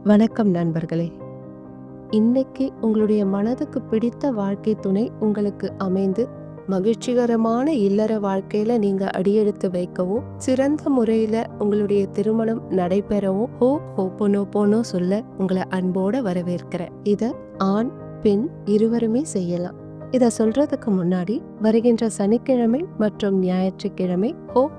வணக்கம் நண்பர்களே. இன்னைக்கு உங்களுடைய மனதுக்கு பிடித்த வாழ்க்கை துணை உங்களுக்கு அமைந்து மகிழ்ச்சிகரமான இல்லற வாழ்க்கையில நீங்க அடியெடுத்து வைக்கவும், சிறந்த முறையில உங்களுடைய திருமணம் நடைபெறவும் ஹோப்போனோபோனோ சொல்ல உங்களை அன்போட வரவேற்கிறேன். இத ஆண் பெண் இருவருமே செய்யலாம். இத சொல்றதுக்கு முன்னாடி வருகின்ற சனிக்கிழமை மற்றும் ஞாயிற்றுக்கிழமை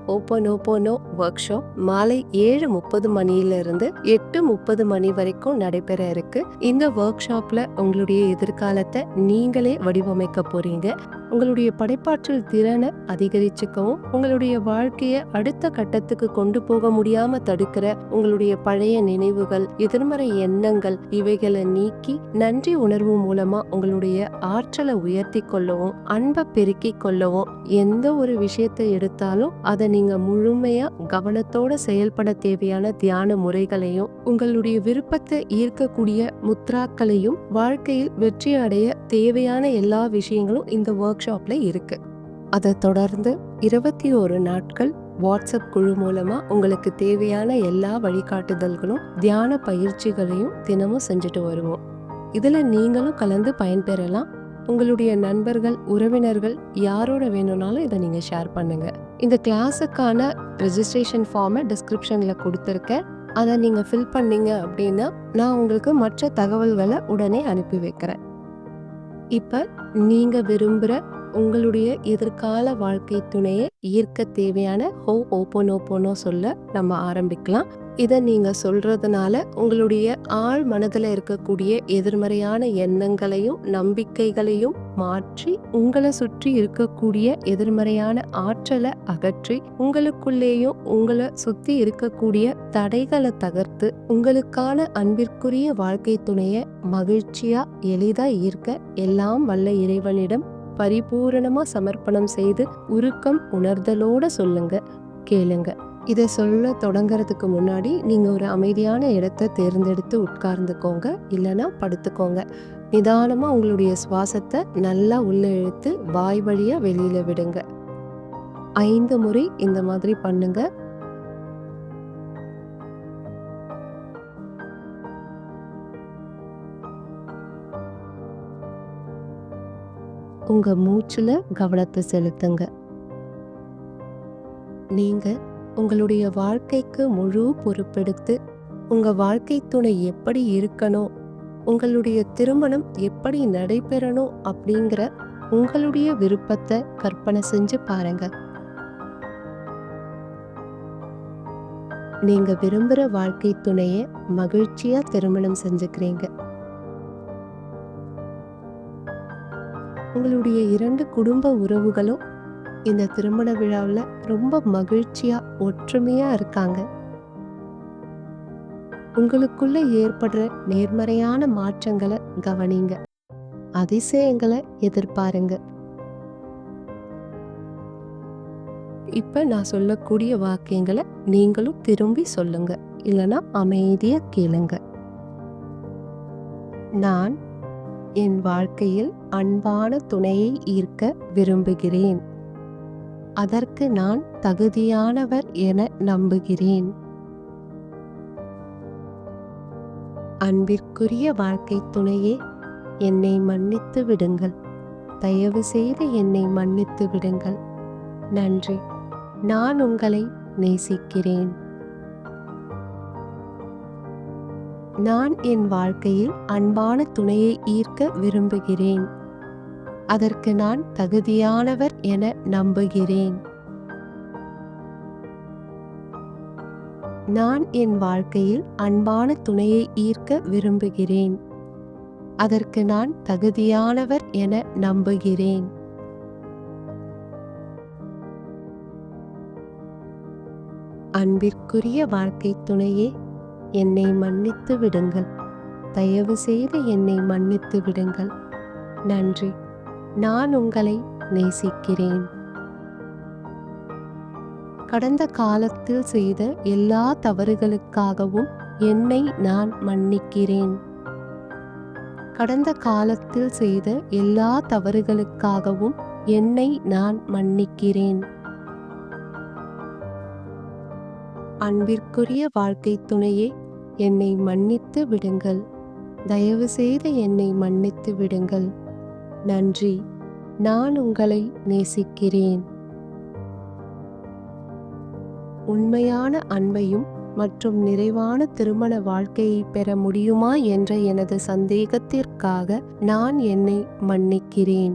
ஹோப்போனோபோனோ ஒர்க் ஷாப் மாலை 7:30 மணியிலிருந்து 8:30 மணி வரைக்கும் நடைபெற இருக்கு. இந்த ஒர்க் ஷாப்ல உங்களுடைய எதிர்காலத்தை நீங்களே வடிவமைக்க போறீங்க. உங்களுடைய படைப்பாற்றல் திறனை அதிகரிச்சுக்கவும், உங்களுடைய வாழ்க்கையை அடுத்த கட்டத்துக்கு கொண்டு போக முடியாம தடுக்கிற உங்களுடைய பழைய நினைவுகள், எதிர்மறை எண்ணங்கள் இவைகளை நீக்கி நன்றி உணர்வு மூலமா உங்களுடைய ஆற்றலை உயர்த்தி கொள்ளவும், அன்பை பெருக்கி கொள்ளவும், எந்த ஒரு விஷயத்தை எடுத்தாலும் அதை நீங்க முழுமையா கவனத்தோட செயல்பட தேவையான தியான முறைகளையும், உங்களுடைய விருப்பத்தை ஈர்க்கக்கூடிய முத்ராக்களையும், வாழ்க்கையில் வெற்றி அடைய தேவையான எல்லா விஷயங்களும் இந்த ஒர்க் ஷாப்ல இருக்கு. அதை தொடர்ந்து 21 நாட்கள் வாட்ஸ்அப் குழு மூலமா உங்களுக்கு தேவையான எல்லா வழிகாட்டுதல்களும் தியான பயிற்சிகளையும் தினமும் செஞ்சுட்டு வருவோம். இதுல நீங்களும் கலந்து பயன்பெறலாம். உங்களுடைய நண்பர்கள், உறவினர்கள் யாரோட வேணும்னாலும் இதை நீங்க ஷேர் பண்ணுங்க. இந்த கிளாஸுக்கான ரெஜிஸ்ட்ரேஷன் ஃபார்மை டிஸ்கிரிப்ஷன்ல கொடுத்துருக்கேன். அதை நீங்க ஃபில் பண்ணீங்க அப்படின்னா நான் உங்களுக்கு மற்ற தகவல்களை உடனே அனுப்பி வைக்கிறேன். இப்ப நீங்க விரும்புற உங்களுடைய எதிர்கால வாழ்க்கை துணையை ஈர்க்க தேவையான ஹோப்போனோபோனோ சொல்ல நம்ம ஆரம்பிக்கலாம். இதை நீங்க சொல்றதுனால உங்களுடைய ஆழ் மனதில் இருக்கக்கூடிய எதிர்மறையான எண்ணங்களையும் நம்பிக்கைகளையும் மாற்றி, உங்களை சுற்றி இருக்கக்கூடிய எதிர்மறையான ஆற்றலை அகற்றி, உங்களுக்குள்ளேயும் உங்களை சுத்தி இருக்கக்கூடிய தடைகளை தகர்த்து, உங்களுக்கான அன்பிற்குரிய வாழ்க்கை துணையை மகிழ்ச்சியா எளிதா ஈர்க்க எல்லாம் வல்ல இறைவனிடம் பரிபூரணமா சமர்ப்பணம் செய்து உருக்கம் உணர்தலோட சொல்லுங்க, கேளுங்க. இதை சொல்ல தொடங்கறதுக்கு முன்னாடி நீங்க ஒரு அமைதியான இடத்தை தேர்ந்தெடுத்து உட்கார்ந்துக்கோங்க, இல்லைன்னா படுத்துக்கோங்க. நிதானமா உங்களுடைய சுவாசத்தை நல்லா உள்ள இழுத்து வாய் வழியா வெளியில விடுங்க. 5 முறை இந்த மாதிரி பண்ணுங்க. உங்க மூச்சுல கவனத்தை செலுத்துங்க. நீங்க உங்களுடைய வாழ்க்கைக்கு முழு பொறுப்பெடுத்து, உங்க வாழ்க்கை துணை எப்படி இருக்கணும், உங்களுடைய திருமணம் எப்படி நடைபெறணும் அப்படிங்கிற உங்களுடைய விருப்பத்தை கற்பனை செஞ்சு பாருங்க. நீங்க விரும்புற வாழ்க்கை துணையை மகிழ்ச்சியா திருமணம் செஞ்சுக்கிறீங்க. உங்களுடைய 2 குடும்ப உறவுகளும் இந்த திருமண விழாவில் ரொம்ப மகிழ்ச்சியா ஒற்றுமையா இருக்காங்க. உங்களுக்குள்ள ஏற்படுற நேர்மறையான மாற்றங்களை கவனிங்க, அதிசயங்களை எதிர்பாருங்க. இப்ப நான் சொல்லக்கூடிய வாக்கியங்களை நீங்களும் திரும்பி சொல்லுங்க, இல்லைன்னா அமைதியா கேளுங்க. நான் என் வாழ்க்கையில் அன்பான துணையை ஈர்க்க விரும்புகிறேன். அதற்கு நான் தகுதியானவர் என நம்புகிறேன். அன்பிற்குரிய வாழ்க்கை துணையே, என்னை மன்னித்து விடுங்கள். தயவு செய்து என்னை மன்னித்து விடுங்கள். நன்றி. நான் உங்களை நேசிக்கிறேன். நான் என் வாழ்க்கையில் அன்பான துணையை ஈர்க்க விரும்புகிறேன். அதற்கு நான் தகுதியானவர் என நம்புகிறேன். நான் என் வாழ்க்கையில் அன்பான துணையை ஈர்க்க விரும்புகிறேன். அதற்கு நான் தகுதியானவர் என நம்புகிறேன். அன்பிற்குரிய வாழ்க்கை துணையே, என்னை மன்னித்து விடுங்கள். தயவு செய்து என்னை மன்னித்து விடுங்கள். நன்றி. நான் உங்களை நேசிக்கிறேன். கடந்த காலத்தில் செய்த எல்லா தவறுகளுக்காகவும் என்னை நான் மன்னிக்கிறேன். கடந்த காலத்தில் செய்த எல்லா தவறுகளுக்காகவும் என்னை நான் மன்னிக்கிறேன். அன்பிற்குரிய வாழ்க்கை துணையே, என்னை மன்னித்து விடுங்கள். தயவு செய்து என்னை மன்னித்து விடுங்கள். நன்றி. நான் உங்களை நேசிக்கிறேன். உண்மையான அன்பையும் மற்றும் நிறைவான திருமண வாழ்க்கையை பெற முடியுமா என்ற எனது சந்தேகத்திற்காக நான் என்னை மன்னிக்கிறேன்.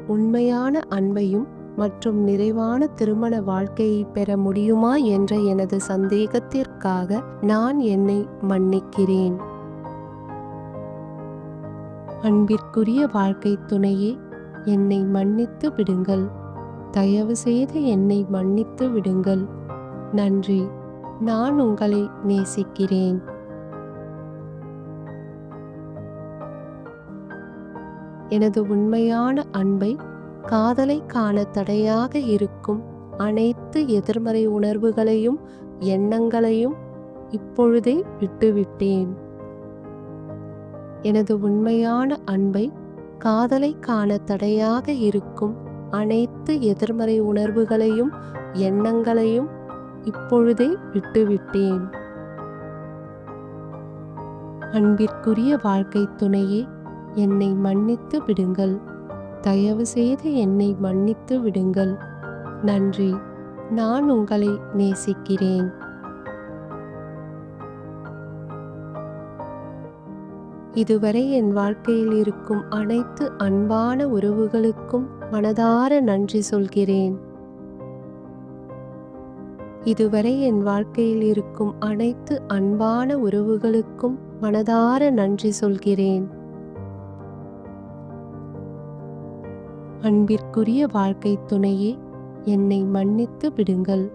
உண்மையான அன்பையும் மற்றும் நிறைவான திருமண வாழ்க்கையை பெற முடியுமா என்ற எனது சந்தேகத்திற்காக நான் என்னை மன்னிக்கிறேன். அன்பிற்குரிய வாழ்க்கை துணையே, என்னை மன்னித்து விடுங்கள். தயவு செய்து என்னை மன்னித்து விடுங்கள். நன்றி. நான் உங்களை நேசிக்கிறேன். எனது உண்மையான அன்பை, காதலை காண தடையாக இருக்கும் அனைத்து எதிர்மறை உணர்வுகளையும் எண்ணங்களையும் இப்பொழுதே விட்டுவிட்டேன். எனது உண்மையான அன்பை, காதலை காண தடையாக இருக்கும் அனைத்து எதிர்மறை உணர்வுகளையும் எண்ணங்களையும் இப்பொழுதே விட்டுவிட்டேன். அன்பிற்குரிய வாழ்க்கை துணையே, என்னை மன்னித்து விடுங்கள். தயவு செய்து என்னை மன்னித்து விடுங்கள். நன்றி. நான் உங்களை நேசிக்கிறேன். இதுவரை என் வாழ்க்கையில் இருக்கும் அனைத்து அன்பான உறவுகளுக்கும் மனதார நன்றி சொல்கிறேன். இதுவரை என் வாழ்க்கையில் இருக்கும் அனைத்து அன்பான உறவுகளுக்கும் மனதார நன்றி சொல்கிறேன். அன்பிற்குரிய வாழ்க்கை துணையே, என்னை மன்னித்து விடுங்கள்.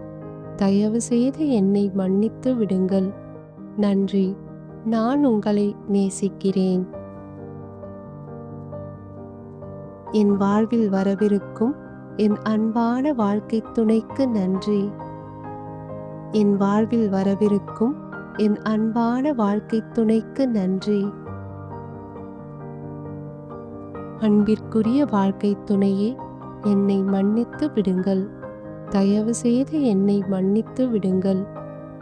தயவு செய்து என்னை மன்னித்து விடுங்கள். நன்றி. நான் உங்களை நேசிக்கிறேன். என் வாழ்வில் வரவிருக்கும் என் அன்பான வாழ்க்கை துணைக்கு நன்றி. என் வாழ்வில் வரவிருக்கும் என் அன்பான வாழ்க்கை துணைக்கு நன்றி. அன்பிற்குரிய வாழ்க்கை துணையே, என்னை மன்னித்து விடுங்கள். தயவு செய்து என்னை மன்னித்து விடுங்கள்.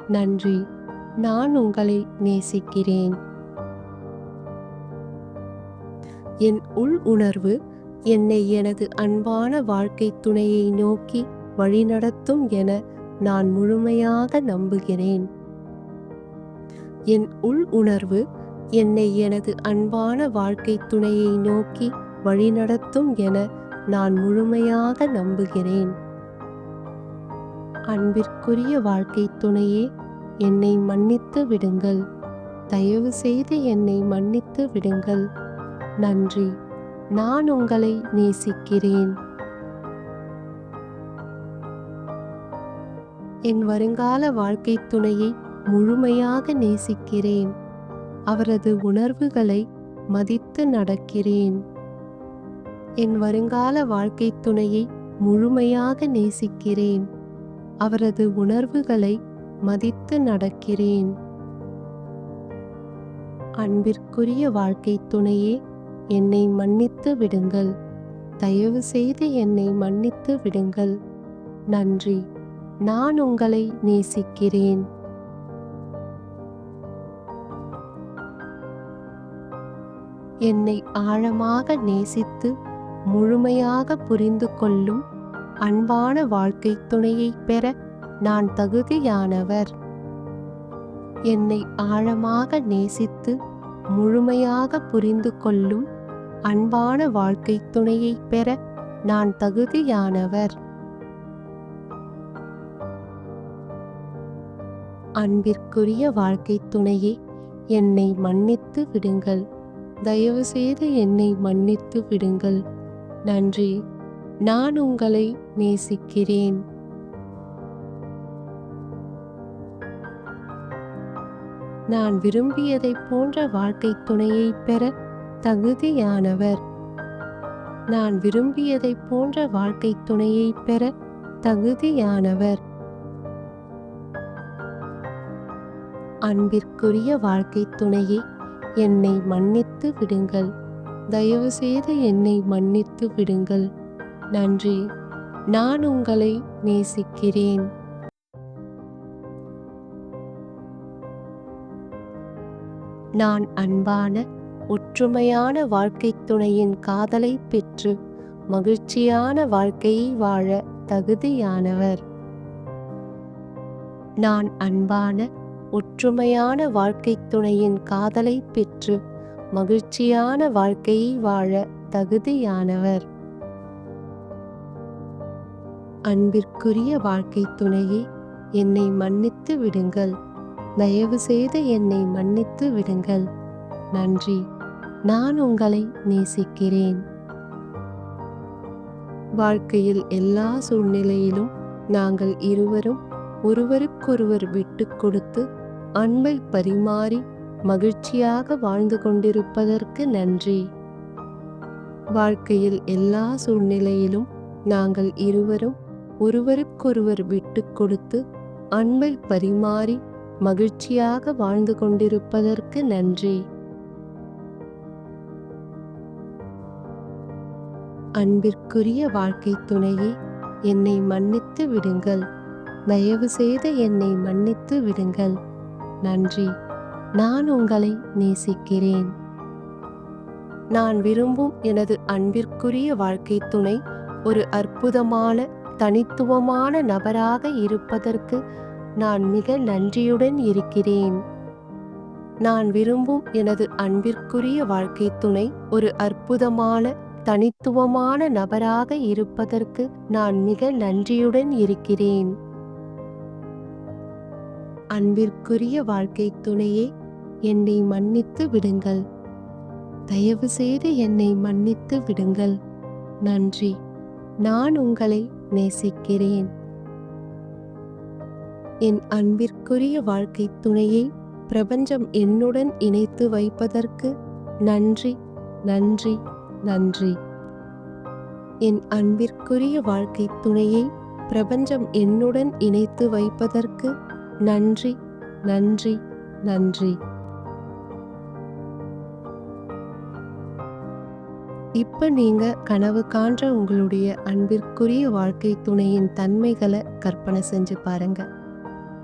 நன்றி. நான் உங்களை நேசிக்கிறேன். என் உள் உணர்வு என்னை எனது அன்பான வாழ்க்கை துணையை நோக்கி வழிநடத்தும் என நான் முழுமையாக நம்புகிறேன். என் உள் உணர்வு என்னை எனது அன்பான வாழ்க்கை துணையை நோக்கி வழிநடத்தும் என நான் முழுமையாக நம்புகிறேன். அன்பிற்குரிய வாழ்க்கை துணையே, என்னை மன்னித்து விடுங்கள். தயவு செய்து என்னை மன்னித்து விடுங்கள். நன்றி. நான் உங்களை நேசிக்கிறேன். என் வருங்கால வாழ்க்கை துணையை முழுமையாக நேசிக்கிறேன். அவரது உணர்வுகளை மதித்து நடக்கிறேன். என் வருங்கால வாழ்க்கை துணையை முழுமையாக நேசிக்கிறேன். அவரது உணர்வுகளை மதித்து நடக்கிறேன். அன்பிற்குரிய வாழ்க்கை துணையே, என்னை மன்னித்து விடுங்கள். தயவு செய்து என்னை மன்னித்து விடுங்கள். நன்றி. நான் உங்களை நேசிக்கிறேன். என்னை ஆழமாக நேசித்து முழுமையாக புரிந்து கொள்ளும் அன்பான வாழ்க்கை துணையை பெற நான் தகுதியானவர். என்னை ஆழமாக நேசித்து முழுமையாக புரிந்து கொள்ளும் அன்பான வாழ்க்கை துணையை பெற நான் தகுதியானவர். அன்பிற்குரிய வாழ்க்கை துணையே, என்னை மன்னித்து விடுங்கள். தயவு செய்து என்னை மன்னித்து விடுங்கள். நன்றி. நான் உங்களை நேசிக்கிறேன். நான் விரும்பியதைப் போன்ற வாழ்க்கை துணையை பெற தகுதியானவர். நான் விரும்பியதைப் போன்ற வாழ்க்கை துணையை பெற தகுதியானவர். அன்பிற்குரிய வாழ்க்கை துணையே, என்னை மன்னித்து விடுங்கள். தயவு செய்து என்னை மன்னித்து விடுங்கள். நன்றி. நான் உங்களை நேசிக்கிறேன். நான் அன்பான ஒற்றுமையான வாழ்க்கைத் துணையின் காதலைப் பெற்று மகிழ்ச்சியான வாழ்க்கையை வாழ தகுதியானவர். நான் அன்பான ஒற்றுமையான வாழ்க்கைத் துணையின் காதலைப் பெற்று மகிழ்ச்சியான வாழ்க்கையை வாழ தகுதியானவர். அன்பிற்குரிய வாழ்க்கைத் துணையே, என்னை மன்னித்து விடுங்கள். தயவு செய்து என்னை மன்னித்து விடுங்கள். நன்றி. நான் உங்களை நேசிக்கிறேன். வாழ்க்கையில் எல்லா சூழ்நிலையிலும் நாங்கள் இருவரும் ஒருவருக்கொருவர் விட்டு கொடுத்து அன்பை பரிமாறி மகிழ்ச்சியாக வாழ்ந்து கொண்டிருப்பதற்கு நன்றி. வாழ்க்கையில் எல்லா சூழ்நிலையிலும் நாங்கள் இருவரும் ஒருவருக்கொருவர் விட்டு கொடுத்து அன்பை பரிமாறி மகிழ்ச்சியாக வாழ்ந்து கொண்டிருப்பதற்கு நன்றி. அன்பிற்குரிய வாழ்க்கைத் துணையே, என்னை மன்னித்து விடுங்கள். தயவு செய்து என்னை மன்னித்து விடுங்கள். நன்றி. நான் உங்களை நேசிக்கிறேன். நான் விரும்பும் எனது அன்பிற்குரிய வாழ்க்கைத் துணை ஒரு அற்புதமான தனித்துவமான நபராக இருப்பதற்கு நான் மிக நன்றியுடன் இருக்கிறேன். நான் விரும்பும் எனது அன்பிற்குரிய வாழ்க்கைத் துணை ஒரு அற்புதமான தனித்துவமான நபராக இருப்பதற்கு நான் மிக நன்றியுடன் இருக்கிறேன். அன்பிற்குரிய வாழ்க்கைத் துணையே, என்னை மன்னித்து விடுங்கள். தயவு செய்து என்னை மன்னித்து விடுங்கள். நன்றி. நான் உங்களை நேசிக்கிறேன். என் அன்பிற்குரிய வாழ்க்கைத் துணையை பிரபஞ்சம் என்னுடன் இணைத்து வைப்பதற்கு நன்றி, நன்றி, நன்றி. என் அன்பிற்குரிய வாழ்க்கைத் துணையை பிரபஞ்சம் என்னுடன் இணைத்து வைப்பதற்கு நன்றி, நன்றி, நன்றி. இப்ப நீங்க கனவு காண்ற உங்களுடைய அன்பிற்குரிய வாழ்க்கை துணையின் தன்மைகளை கற்பனை செஞ்சு பாருங்க.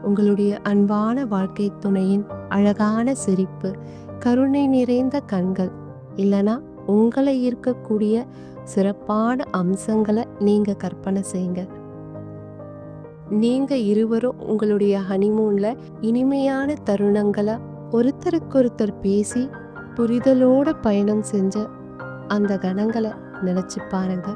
உங்களுடைய அன்பான வாழ்க்கை துணையின் அழகான சிரிப்பு, கருணை நிறைந்த கண்கள், இல்லனா உங்களை இருக்கக்கூடிய சிறப்பான அம்சங்களை நீங்க கற்பனை செய்யுங்க. நீங்க இருவரும் உங்களுடைய ஹனிமூன்ல இனிமையான தருணங்களை ஒருத்தருக்கொருத்தர் பேசி புரிதலோட பயணம் செஞ்ச அந்த கணங்களை நினைச்சு பாருங்க.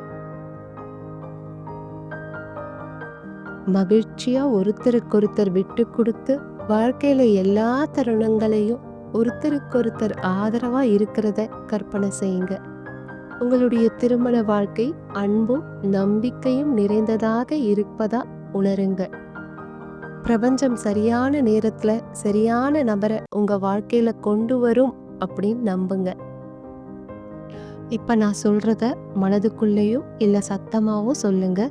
மகிழ்ச்சியா ஒருத்தருக்கொருத்தர் விட்டு கொடுத்து வாழ்க்கையில எல்லா தருணங்களையும் ஒருத்தருக்கொருத்தர் ஆதரவா இருக்கிறத கற்பனை செய்யுங்க. உங்களுடைய திருமண வாழ்க்கை அன்பும் நம்பிக்கையும் நிறைந்ததாக இருப்பதா உணருங்க. பிரபஞ்சம் சரியான நேரத்துல சரியான நபரை உங்க வாழ்க்கையில கொண்டு வரும் அப்படின்னு நம்புங்க. இப்ப நான் சொல்றத மனதுக்குள்ளேயோ இல்ல சத்தமாவோ சொல்லுங்க.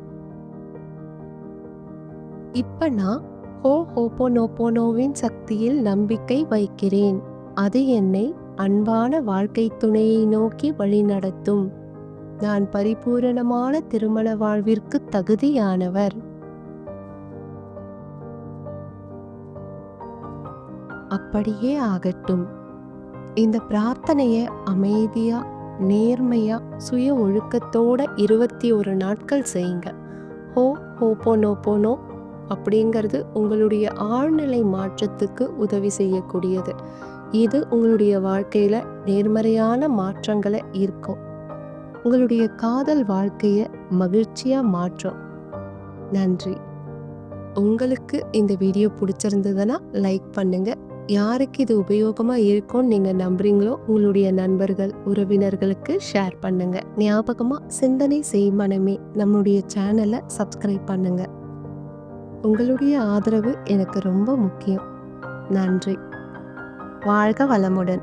இப்ப நான் ஹோபோனோபோனோவின் சக்தியில் நம்பிக்கை வைக்கிறேன். அது என்னை அன்பான வாழ்க்கை துணையை நோக்கி வழிநடத்தும். நான் பரிபூரணமான திருமண வாழ்விற்கு தகுதியானவர். அப்படியே ஆகட்டும். இந்த பிரார்த்தனைய அமைதியா, நேர்மையா, சுய ஒழுக்கத்தோட 21 நாட்கள் செய்யுங்க. ஹோபோனோபோனோ அப்படிங்கிறது உங்களுடைய ஆழ்நிலை மாற்றத்துக்கு உதவி செய்யக்கூடியது. இது உங்களுடைய வாழ்க்கையில நேர்மறையான மாற்றங்களை ஈர்க்கும். உங்களுடைய காதல் வாழ்க்கைய மகிழ்ச்சியா மாற்றும். நன்றி. உங்களுக்கு இந்த வீடியோ பிடிச்சிருந்ததுன்னா லைக் பண்ணுங்க. யாருக்கு இது உபயோகமா இருக்கும்னு நீங்க நம்புறீங்களோ உங்களுடைய நண்பர்கள், உறவினர்களுக்கு ஷேர் பண்ணுங்க. ஞாபகமா சிந்தனை செய் மனமே நம்மளுடைய சேனலை சப்ஸ்கிரைப் பண்ணுங்க. உங்களுடைய ஆதரவு எனக்கு ரொம்ப முக்கியம். நன்றி. வாழ்க வளமுடன்.